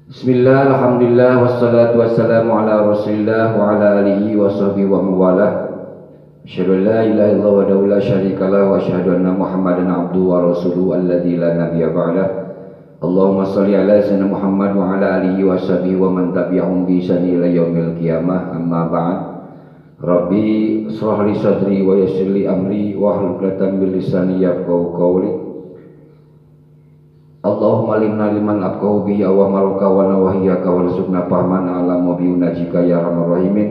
Bismillah, alhamdulillah, wassalatu wassalamu ala rasulillah wa ala alihi wa sahbihi wa mawalah. Asyhadu an la ilaha illallah wahdahu la syarikalah wa asyhadu anna Muhammadan abduhu wa rasuluhu alladzi la nabiyya ba'dah. Allahumma shalli ala sayyidina Muhammad wa ala alihi wa sahbihi wa man tabi'ahum bi ihsan ila yaumil qiyamah. Amma ba'd. Rabbi shrah li sadri wa yassir li amri wa hlul 'uqdatam min lisani yafqahu qawli. Allahumma limna liman abqahu bihi wa maruka wa nawahiyaka warzuqna fahman ala mabiyunajika ya arhamar rahimin.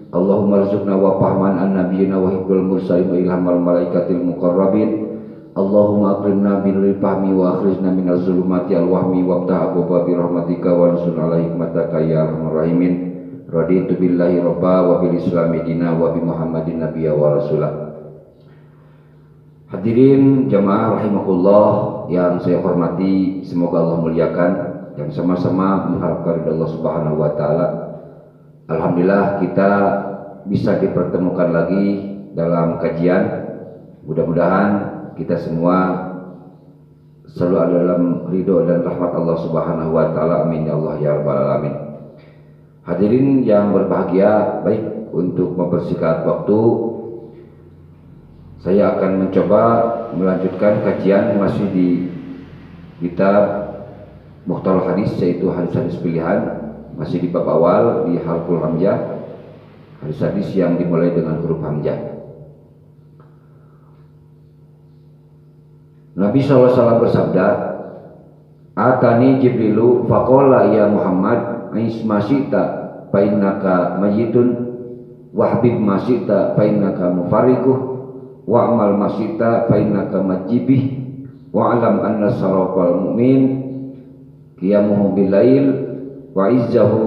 Allahumma rzuqna wa fahman an nabiyina wa hibdul mursalin wa ilhamal malaikatil muqarrabin. Allahumma akrimna bil fahmi wa akhrijna minaz zulumati al wahmi wa ftah abwaaba bi rahmatika wa anzur ala hikmataka ya arhamar rahimin. Raditu billahi rabba wa bil islami dina wa bi muhammadin nabiyya wa rasulah. Hadirin jamaah rahimakumullah yang saya hormati, semoga Allah muliakan dan sama-sama mengharapkan ridha Allah Subhanahu wa taala. Alhamdulillah kita bisa dipertemukan lagi dalam kajian. Mudah-mudahan kita semua selalu ada dalam ridho dan rahmat Allah Subhanahu wa taala. Amin ya Allah ya rabbal alamin. Hadirin yang berbahagia, baik untuk mempersingkat waktu, saya akan mencoba melanjutkan kajian masih di kitab Mukhtalaf Hadis, yaitu hadis-hadis pilihan, masih di bab awal di Halqul Hamzah, hadis-hadis yang dimulai dengan huruf hamzah. Nabi SAW bersabda, "Atani Jibrilu faqala ya Muhammad, ais masita fa innaka mayyitun wa habib masita fa innaka mufarriquh wa'mal masita fa innaka majibih wa'lam anna sarafal mu'min qiyamuhu bilail wa izzahu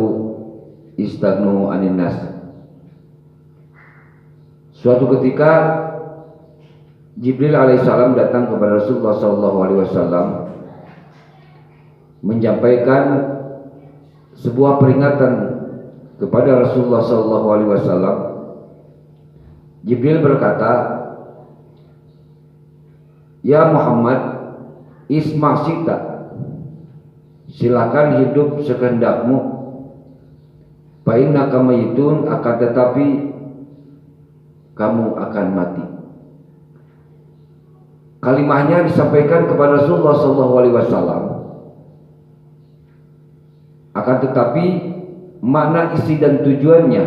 istagnu anin nas." Suatu ketika Jibril alaihissalam datang kepada Rasulullah SAW menyampaikan sebuah peringatan kepada Rasulullah SAW. Jibril berkata, "Ya Muhammad, isma sita, silakan hidup sekehendakmu. Fa innaka mayyitun, akan tetapi kamu akan mati." Kalimahnya disampaikan kepada Rasulullah SAW. Akan tetapi makna isi dan tujuannya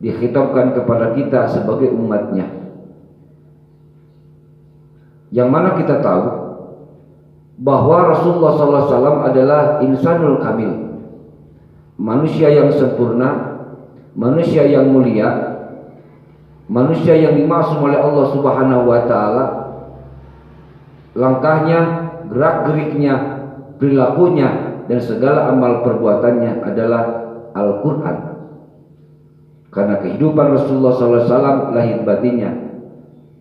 dikhitabkan kepada kita sebagai umatnya. Yang mana kita tahu bahwa Rasulullah SAW adalah insanul kamil, manusia yang sempurna, manusia yang mulia, manusia yang dimaksud oleh Allah Subhanahu wa taala. Langkahnya, gerak-geriknya, perilakunya dan segala amal perbuatannya adalah Al-Quran. Karena kehidupan Rasulullah SAW lahir batinnya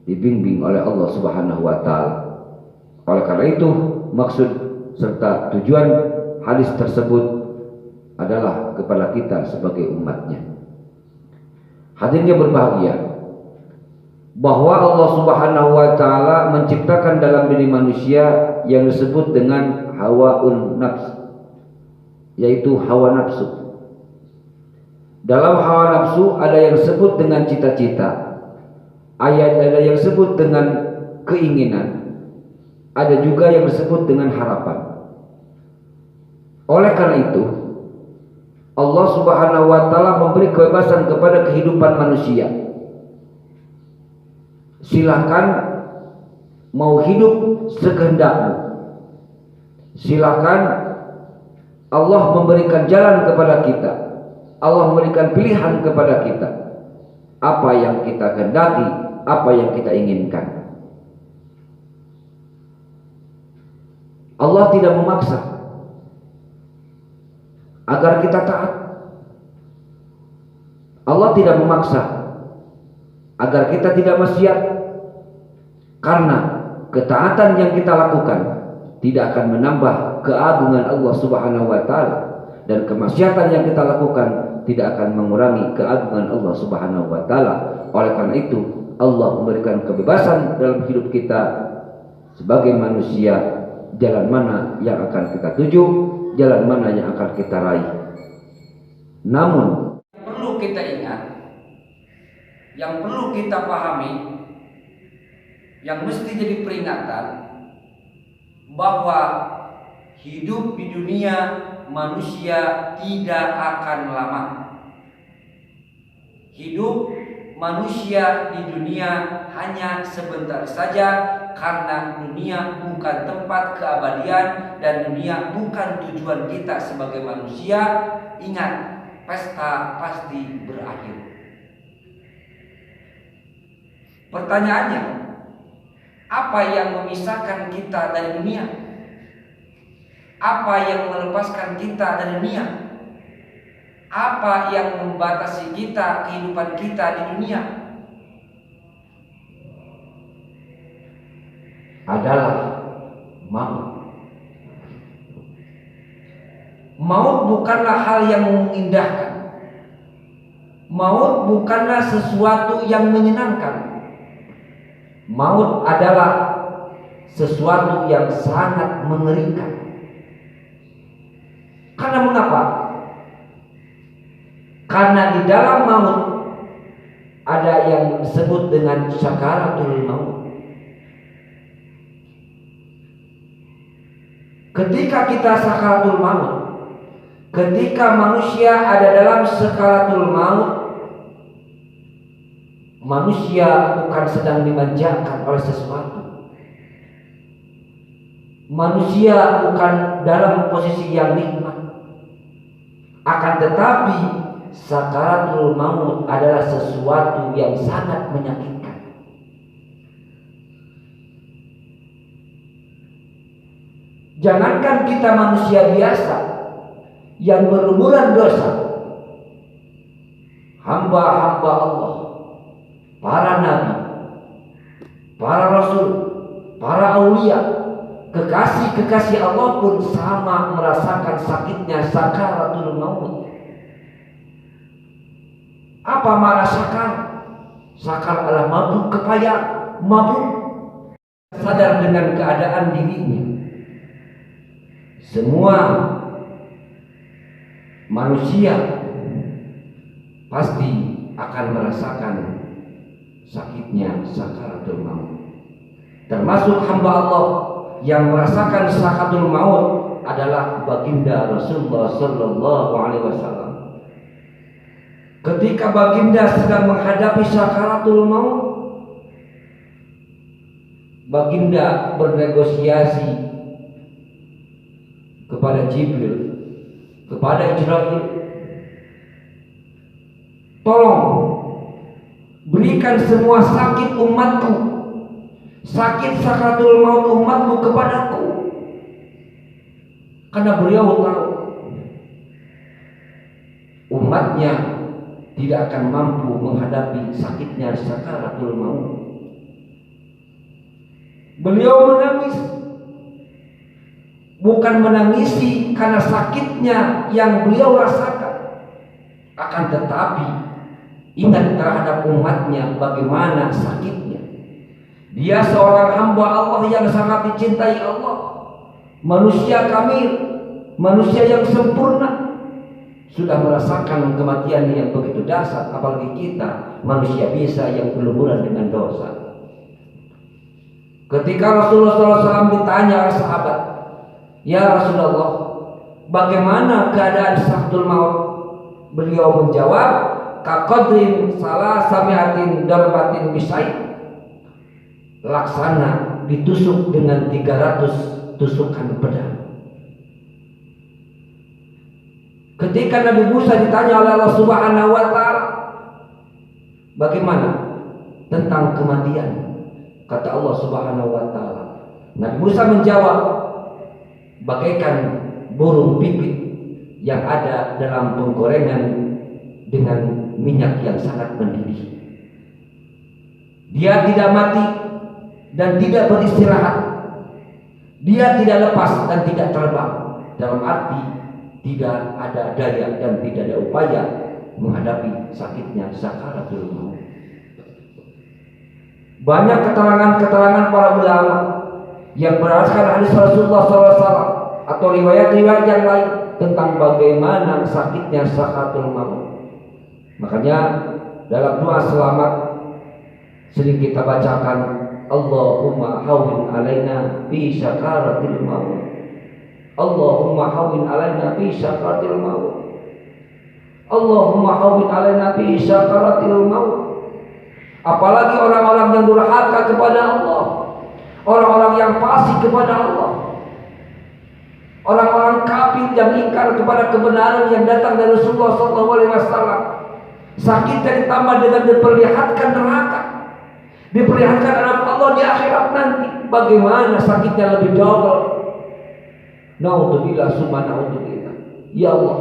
dibimbing oleh Allah Subhanahu wa taala. Oleh karena itu, maksud serta tujuan hadis tersebut adalah kepada kita sebagai umatnya. Hadirnya berbahagia bahwa Allah Subhanahu wa taala menciptakan dalam diri manusia yang disebut dengan hawaun nafs, yaitu hawa nafsu. Dalam hawa nafsu ada yang disebut dengan cita-cita, ada yang disebut dengan keinginan, ada juga yang disebut dengan harapan. Oleh karena itu, Allah Subhanahu wa taala memberi kebebasan kepada kehidupan manusia. Silakan mau hidup sekehendakmu. Silakan, Allah memberikan jalan kepada kita. Allah memberikan pilihan kepada kita. Apa yang kita kehendaki, apa yang kita inginkan. Allah tidak memaksa agar kita taat. Allah tidak memaksa agar kita tidak maksiat. Karena ketaatan yang kita lakukan tidak akan menambah keagungan Allah Subhanahu wa taala, dan kemaksiatan yang kita lakukan tidak akan mengurangi keagungan Allah Subhanahu wa taala. Oleh karena itu, Allah memberikan kebebasan dalam hidup kita sebagai manusia, jalan mana yang akan kita tuju, jalan mana yang akan kita raih. Namun perlu kita ingat, yang perlu kita pahami, yang mesti jadi peringatan, bahwa hidup di dunia manusia tidak akan lama. Hidup manusia di dunia hanya sebentar saja, karena dunia bukan tempat keabadian dan dunia bukan tujuan kita sebagai manusia. Ingat, pesta pasti berakhir. Pertanyaannya, apa yang memisahkan kita dari dunia? Apa yang melepaskan kita dari dunia? Apa yang membatasi kita, kehidupan kita di dunia? Adalah maut. Maut bukanlah hal yang mengindahkan. Maut bukanlah sesuatu yang menyenangkan. Maut adalah sesuatu yang sangat mengerikan. Karena mengapa? Karena di dalam maut ada yang disebut dengan sakaratul maut. Ketika kita sakaratul maut, ketika manusia ada dalam sakaratul maut, manusia bukan sedang dimanjakan oleh sesuatu. Manusia bukan dalam posisi yang nikmat. Akan tetapi sakaratul maut adalah sesuatu yang sangat menyakitkan. Jangankan kita manusia biasa yang berlumuran dosa, hamba-hamba Allah, para nabi, para rasul, para aulia, kekasih-kekasih Allah pun sama merasakan sakitnya sakaratul maut. Apa makna sakar? Sakar adalah mabuk kepayaan, mabuk, sadar dengan keadaan dirinya. Semua manusia pasti akan merasakan sakitnya sakaratul maut. Termasuk hamba Allah yang merasakan sakaratul maut adalah baginda Rasulullah sallallahu alaihi wasallam. Ketika baginda sedang menghadapi sakaratul maut, baginda bernegosiasi kepada Jibril, kepada Israil, tolong berikan semua sakit umatku, sakit sakaratul maut umatku kepadaku. Karena beliau tahu umatnya tidak akan mampu menghadapi sakitnya sakaratul maut. Beliau menangis, bukan menangisi karena sakitnya yang beliau rasakan, akan tetapi ingat terhadap umatnya bagaimana sakitnya. Dia seorang hamba Allah yang sangat dicintai Allah, manusia kamil, manusia yang sempurna, sudah merasakan kematian yang begitu dahsyat, apalagi kita manusia biasa yang berlumuran dengan dosa. Ketika Rasulullah SAW ditanya oleh sahabat, "Ya Rasulullah, bagaimana keadaan sakaratul maut?" Beliau menjawab, "Kaqadrin salasamiatin darbatin bisayf." Laksana ditusuk dengan 300 tusukan pedang. Ketika Nabi Musa ditanya oleh Allah Subhanahu wa taala, bagaimana tentang kematian? Kata Allah Subhanahu wa taala, Nabi Musa menjawab, bagaikan burung pipit yang ada dalam penggorengan dengan minyak yang sangat mendidih. Dia tidak mati dan tidak beristirahat. Dia tidak lepas dan tidak terbang. Dalam arti tidak ada daya dan tidak ada upaya menghadapi sakitnya sakaratul maut. Banyak keterangan-keterangan para ulama yang berdasarkan hadis Rasulullah SAW atau riwayat-riwayat yang lain tentang bagaimana sakitnya sakaratul maut. Makanya dalam doa selamat sering kita bacakan, Allahumma hawwin alaina fi sakaratil maut. Allahumma hawwin alaina fi sakaratil maut. Allahumma hawwin alaina fi sakaratil maut. Apalagi orang-orang yang durhaka kepada Allah, orang-orang yang fasik kepada Allah, orang-orang kafir yang ingkar kepada kebenaran yang datang dari Rasulullah SAW. Sakitnya ditambah dengan diperlihatkan neraka, diperlihatkan adab Allah di akhirat nanti. Bagaimana sakitnya lebih double. Naudzubillah summa naudzubillah. Ya Allah,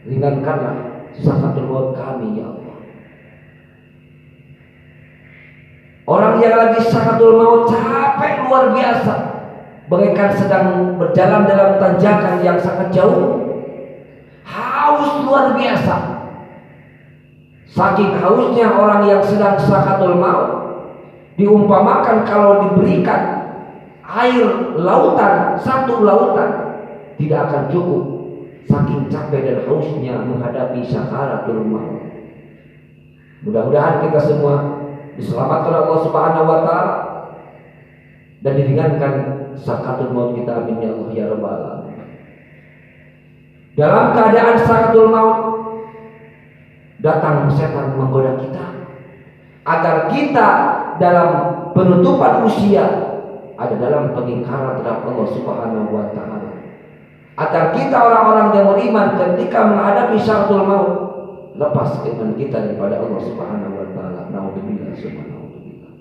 ringankanlah sakaratul maut kami ya Allah. Orang yang lagi sakaratul maut capek luar biasa, bagaikan sedang berjalan dalam tanjakan yang sangat jauh, haus luar biasa. Saking hausnya orang yang sedang sakaratul maut, diumpamakan kalau diberikan air lautan, satu lautan tidak akan cukup. Saking capek dan hausnya menghadapi sakaratul maut. Mudah-mudahan kita semua diselamatkan Allah Subhanahu wa taala dan diringankan sakaratul maut kita, amin ya Allah ya rabbal alamin. Dalam keadaan sakaratul maut, datang setan menggoda kita agar kita dalam penutupan usia ada dalam pengingkaran terhadap Allah Subhanahu wa taala, agar kita orang-orang yang beriman ketika menghadapi sakaratul maut lepas iman kita daripada Allah Subhanahu wa taala. Naudzubillah summa naudzubillah.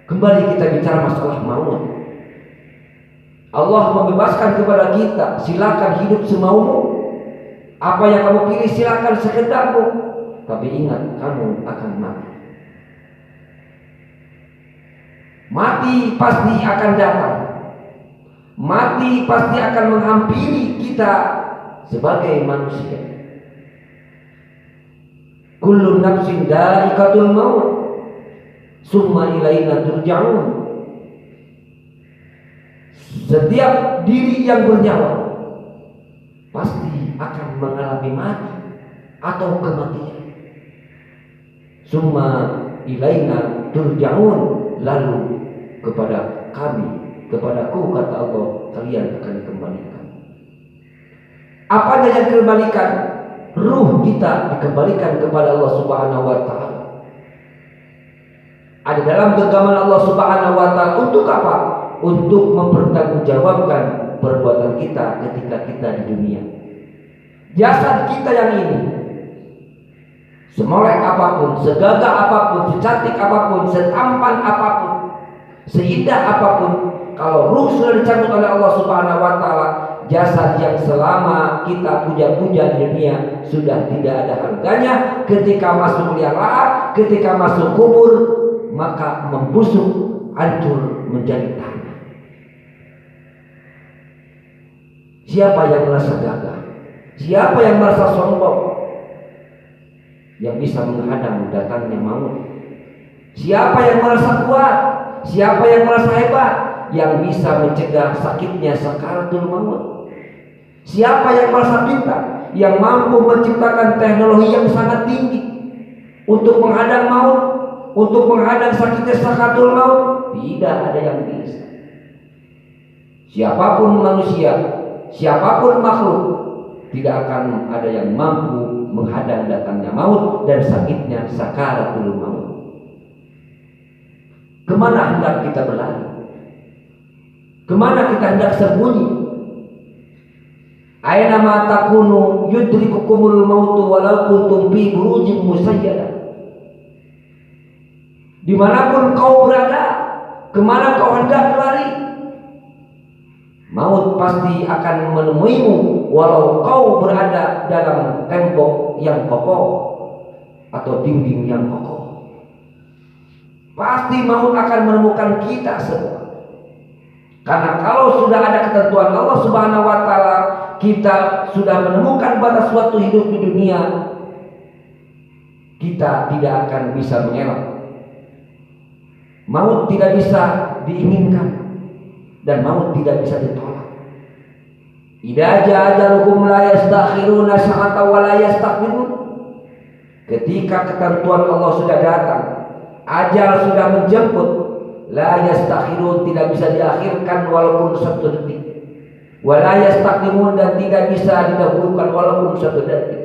Kembali kita bicara masalah maut. Allah membebaskan kepada kita, silakan hidup semaumu. Apa yang kamu pilih silakan sekedarmu, tapi ingat kamu akan mati. Mati pasti akan datang. Mati pasti akan menghampiri kita sebagai manusia. Kullu nafsin dha'iqatul maut, summa ilaina turja'un. Setiap diri yang bernyawa pasti akan mengalami mati atau kematian. Summa ilaina turja'un, lalu kepada kami, kepadaku kata Allah, kalian akan dikembalikan. Apa yang dikembalikan? Ruh kita dikembalikan kepada Allah Subhanahu wa taala. Ada dalam genggaman Allah Subhanahu wa taala untuk apa? Untuk mempertanggungjawabkan perbuatan kita ketika kita di dunia. Jasad kita yang ini, semolek apapun, segagah apapun, secantik apapun, setampan apapun, seindah apapun, kalau ruh sudah dicabut oleh Allah Subhanahu wa taala, jasad yang selama kita puja-puja di dunia sudah tidak ada harganya. Ketika masuk liang lahat, ketika masuk kubur, maka membusuk, hancur menjadi tanah. Siapa yang merasa gagah? Siapa yang merasa sombong? Yang bisa menghadang datangnya maut? Siapa yang merasa kuat? Siapa yang merasa hebat? Yang bisa mencegah sakitnya sakaratul maut? Siapa yang merasa pintar? Yang mampu menciptakan teknologi yang sangat tinggi untuk menghadang maut, untuk menghadang sakitnya sakaratul maut? Tidak ada yang bisa. Siapapun manusia, siapapun makhluk, tidak akan ada yang mampu menghadang datangnya maut dan sakitnya sakaratul maut. Kemana hendak kita berlari? Kemana kita hendak sembunyi? Aina ma takunu yudrikukumul mautu walau kuntum fi burujin musayyadah. Dimanapun kau berada, kemana kau hendak lari, maut pasti akan menemuimu walau kau berada dalam tembok yang kokoh atau dinding yang kokoh. Pasti maut akan menemukan kita semua. Karena kalau sudah ada ketentuan Allah Subhanahu wa taala, kita sudah menemukan batas waktu hidup di dunia, kita tidak akan bisa mengelak. Maut tidak bisa diinginkan dan maut tidak bisa ditolak. Idza jaa ajaluhum la yastakhiruna sa'atan wa la yastaqdimun. Ketika ketentuan Allah sudah datang, ajal sudah menjemput, la yastakhirun, tidak bisa diakhirkan walaupun satu detik. Wa la yastaqdimun, dan tidak bisa didahulukan walaupun satu detik.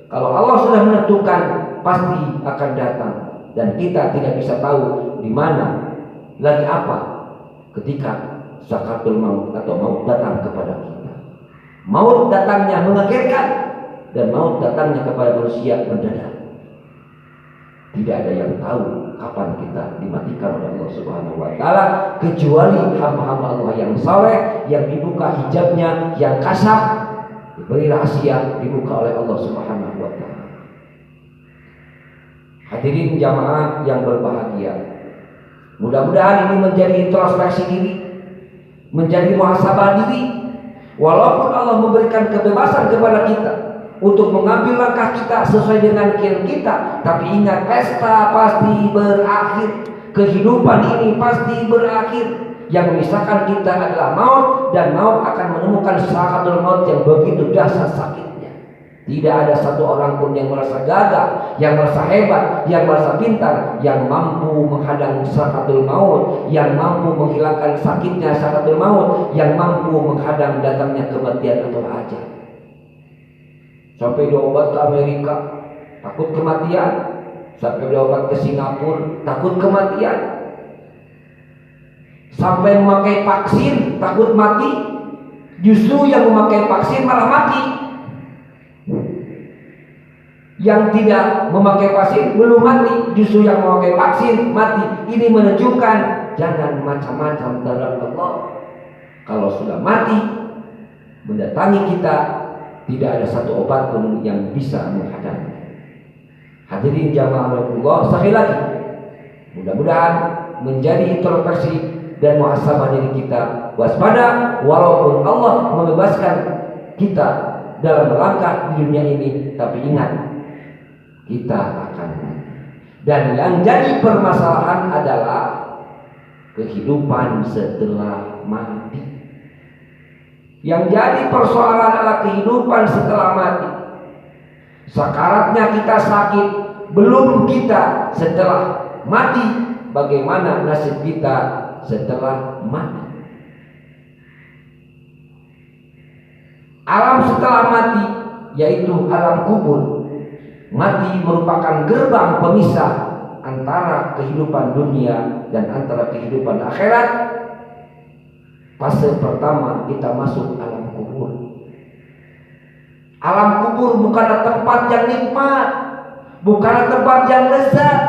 Kalau Allah sudah menentukan, pasti akan datang, dan kita tidak bisa tahu di mana lagi apa ketika sakaratul maut atau maut datang kepada kita. Maut datangnya mengagetkan, dan maut datangnya kepada manusia mendadak. Tidak ada yang tahu kapan kita dimatikan oleh Allah Subhanahu wa taala, kecuali hamba-hamba Allah yang saleh, yang dibuka hijabnya, yang kasaf, diberi rahasia, dibuka oleh Allah Subhanahu wa taala. Hadirin jamaah yang berbahagia, mudah-mudahan ini menjadi introspeksi diri, menjadi muhasabah diri. Walaupun Allah memberikan kebebasan kepada kita untuk mengambil langkah kita sesuai dengan keinginan kita, tapi ingat, pesta pasti berakhir, kehidupan ini pasti berakhir. Yang memisahkan kita adalah maut, dan maut akan menemukan sakaratul maut yang begitu dahsyat sakitnya. Tidak ada satu orang pun yang merasa gagah, yang merasa hebat, yang merasa pintar, yang mampu menghadang sakaratul maut, yang mampu menghilangkan sakitnya sakaratul maut, yang mampu menghadang datangnya kematian atau ajal. Sampai diobat ke Amerika, takut kematian. Sampai diobat ke Singapura, takut kematian. Sampai memakai vaksin, takut mati. Justru yang memakai vaksin malah mati. Yang tidak memakai vaksin belum mati, justru yang memakai vaksin mati. Ini menunjukkan jangan macam-macam dalam Allah. Kalau sudah mati mendatangi kita, tidak ada satu obat pun yang bisa menghadapi. Hadirin jamaah Allah, sekali lagi, mudah-mudahan menjadi introspeksi dan muhasabah diri kita. Waspada, walaupun Allah membebaskan kita dalam melangkah di dunia ini, tapi ingat, kita akan mati. Dan yang jadi permasalahan adalah kehidupan setelah mati. Yang jadi persoalan adalah kehidupan setelah mati. Sakaratnya kita sakit, belum kita setelah mati. Bagaimana nasib kita setelah mati? Alam setelah mati, yaitu alam kubur. Mati merupakan gerbang pemisah antara kehidupan dunia dan antara kehidupan akhirat. Fase pertama kita masuk alam kubur. Alam kubur bukanlah tempat yang nikmat, bukanlah tempat yang lezat.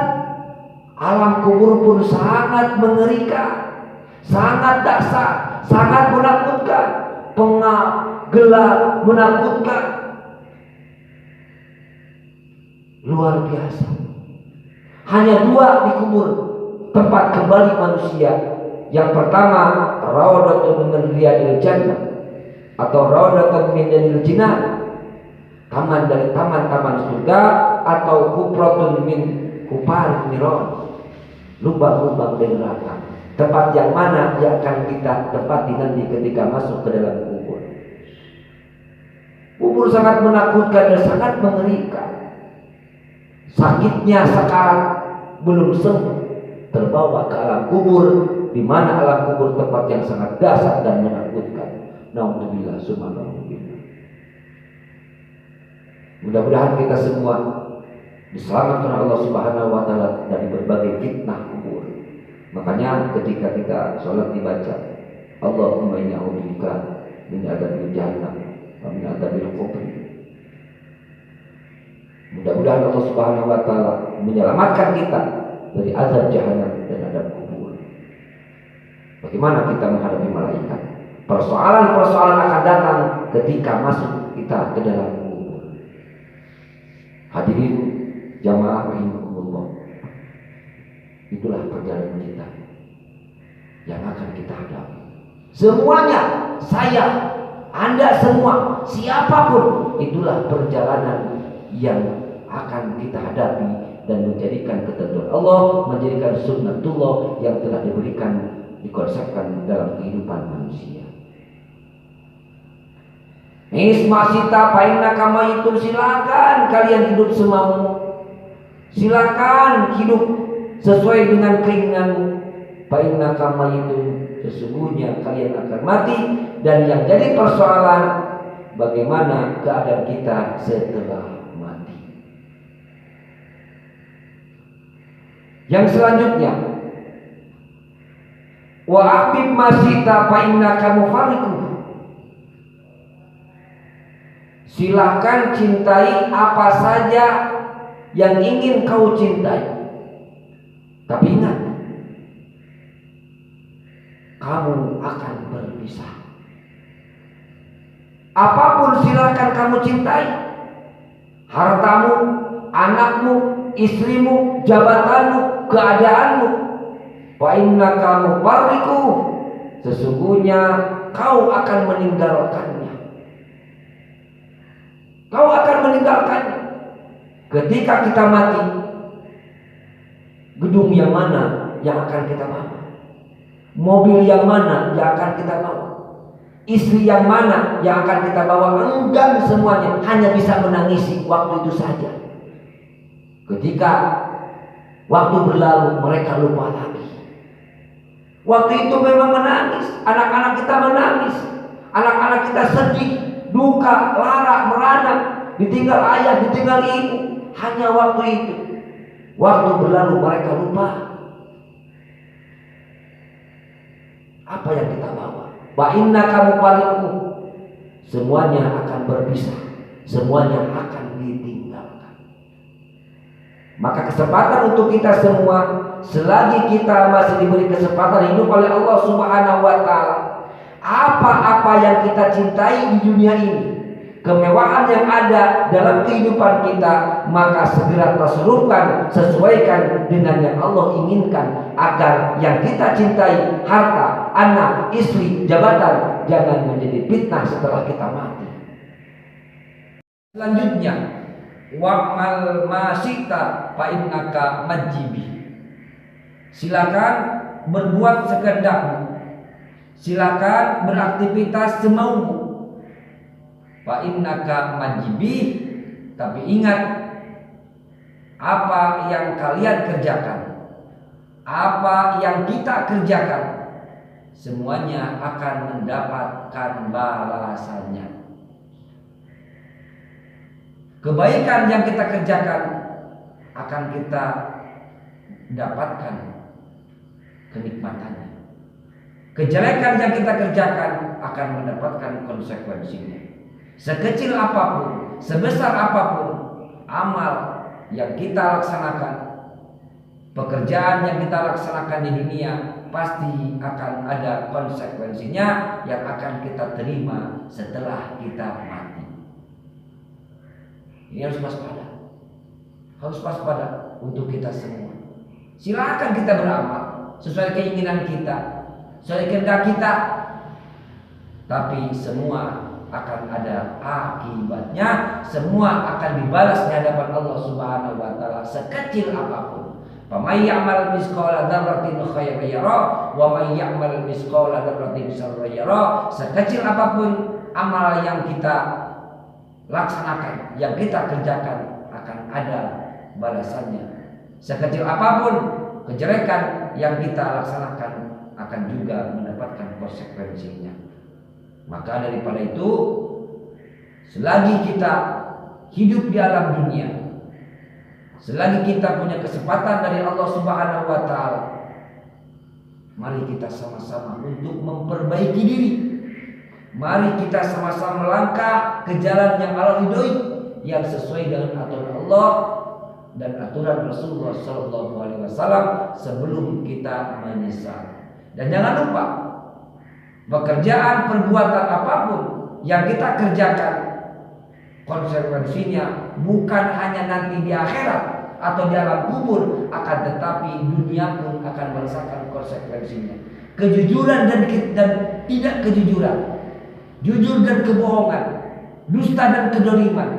Alam kubur pun sangat mengerikan, sangat dahsyat, sangat menakutkan, pengap, gelap, menakutkan, luar biasa. Hanya dua di kubur tempat kembali manusia. Yang pertama, raudatun min riyadil jannah atau raudatun min riyadil jinnah, taman dari taman-taman surga, atau hufratun min hufarin niran, lubang-lubang dari neraka. Tempat yang mana yang akan kita tempati nanti ketika masuk ke dalam kubur. Kubur sangat menakutkan dan sangat mengerikan. Sakitnya sekarang belum sembuh, terbawa ke alam kubur, di mana alam kubur tempat yang sangat dahsyat dan menakutkan. Nauzubillah subhanallah. Mudah-mudahan kita semua diselamatkan Allah Subhanahu wa taala dari berbagai fitnah kubur. Makanya ketika kita sholat dibaca, Allahumma inni a'udzubika min adzabil jahannam wa min adzabil qabr. Mudah-mudahan Allah Subhanahu wa taala menyelamatkan kita dari azab jahanam dan azab kubur. Bagaimana kita menghadapi malaikat? Persoalan-persoalan akan datang ketika masuk kita ke dalam kubur. Hadirin jamaah rahimakumullah, itulah perjalanan kita yang akan kita hadapi. Semuanya, saya, Anda semua, siapapun, itulah perjalanan yang akan kita hadapi dan menjadikan ketentuan Allah, menjadikan sunnatullah yang telah diberikan dikonsepkan dalam kehidupan manusia. Ismasita painaka mayitun, silakan kalian hidup semaumu. Silakan hidup sesuai dengan keinginanmu. Painaka mayitun, sesungguhnya kalian akan mati. Dan yang jadi persoalan, bagaimana keadaan kita setelah mati. Yang selanjutnya, wa ahbib masita fa innaka mufariqu. Silahkan cintai apa saja yang ingin kau cintai. Tapi ingat, kamu akan berpisah. Apapun silahkan kamu cintai. Hartamu, anakmu, istrimu, jabatanmu, keadaanmu. Fa innaka mufariqu, sesungguhnya kau akan meninggalkannya. Kau akan meninggalkannya. Ketika kita mati, gedung yang mana yang akan kita bawa? Mobil yang mana yang akan kita bawa? Istri yang mana yang akan kita bawa? Enggan semuanya, hanya bisa menangisi waktu itu saja. Ketika waktu berlalu, mereka lupa lagi. Waktu itu memang menangis, anak-anak kita menangis, anak-anak kita sedih, duka, lara, merana, ditinggal ayah, ditinggal ibu. Hanya waktu itu. Waktu berlalu mereka lupa. Apa yang kita bawa? Wa innaka mufariqu, semuanya akan berpisah, semuanya akan ditinggalkan. Maka kesempatan untuk kita semua, selagi kita masih diberi kesempatan hidup oleh Allah Subhanahu wa taala, apa-apa yang kita cintai di dunia ini, kemewahan yang ada dalam kehidupan kita, maka segera tasarrufkan, sesuaikan dengan yang Allah inginkan, agar yang kita cintai, harta, anak, istri, jabatan, jangan menjadi fitnah setelah kita mati. Selanjutnya, wa'mal masita fa innaka majibi. Silakan berbuat sekehendakmu. Silakan beraktivitas semaumu. Fa innaka majibi, tapi ingat, apa yang kalian kerjakan, apa yang kita kerjakan, semuanya akan mendapatkan balasannya. Kebaikan yang kita kerjakan akan kita dapatkan kenikmatannya. Kejelekan yang kita kerjakan akan mendapatkan konsekuensinya. Sekecil apapun, sebesar apapun amal yang kita laksanakan, pekerjaan yang kita laksanakan di dunia, pasti akan ada konsekuensinya yang akan kita terima setelah kita mati. Ini harus waspada. Harus waspada untuk kita semua. Silakan kita beramal sesuai keinginan kita, sesuai kehendak kita, tapi semua akan ada akibatnya. Semua akan dibalas di hadapan Allah Subhanahu wa taala, sekecil apapun. Faman ya'mal misqala dzarratin khairan yara wa man ya'mal misqala dzarratin syarran yara. Sekecil apapun amal yang kita laksanakan, yang kita kerjakan, akan ada balasannya. Sekecil apapun kejelekan yang kita laksanakan, akan juga mendapatkan konsekuensinya. Maka daripada itu, selagi kita hidup di alam dunia, selagi kita punya kesempatan dari Allah Subhanahu wa taala, mari kita sama-sama untuk memperbaiki diri. Mari kita sama-sama melangkah ke jalan yang Allah ridhoi, yang sesuai dengan aturan Allah dan aturan Rasulullah SAW sebelum kita menyesal. Dan jangan lupa, pekerjaan, perbuatan apapun yang kita kerjakan, konsekuensinya bukan hanya nanti di akhirat atau di alam kubur, akan tetapi dunia pun akan merasakan konsekuensinya. Kejujuran dan tidak kejujuran, jujur dan kebohongan, dusta dan kedoliman,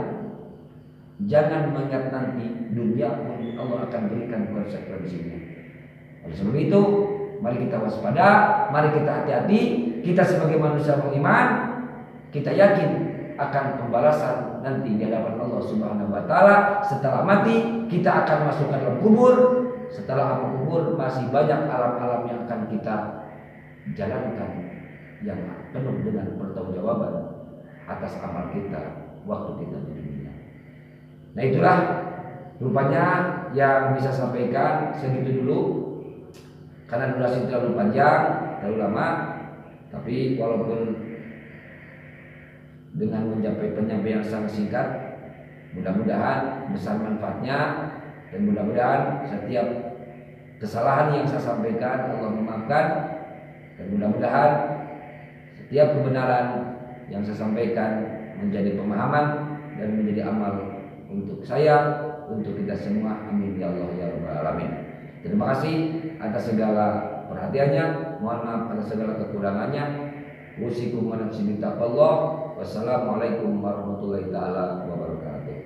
jangan mengingat nanti dunia pun Allah akan berikan konsekuensinya. Oleh sebab itu, mari kita waspada, mari kita hati-hati. Kita sebagai manusia beriman, kita yakin akan pembalasan nanti di hadapan Allah Subhanahu wa taala. Setelah mati kita akan masuk ke dalam kubur. Setelah alam kubur masih banyak alam-alam yang akan kita jalankan yang penuh dengan pertanggungjawaban atas amal kita waktu kita di dunia. Nah, itulah rupanya yang bisa sampaikan, segitu dulu. Karena durasi terlalu panjang, terlalu lama, tapi walaupun dengan mencapai penyampaian yang sangat singkat, mudah-mudahan besar manfaatnya, dan mudah-mudahan setiap kesalahan yang saya sampaikan Allah memaafkan, dan mudah-mudahan setiap kebenaran yang saya sampaikan menjadi pemahaman dan menjadi amal untuk saya, untuk kita semua. Amin ya Allah ya Rabbal Alamin. Terima kasih atas segala perhatiannya. Mohon maaf atas segala kekurangannya. Usikum wa nafsi bittaqwallah. Wassalamualaikum warahmatullahi taala wabarakatuh.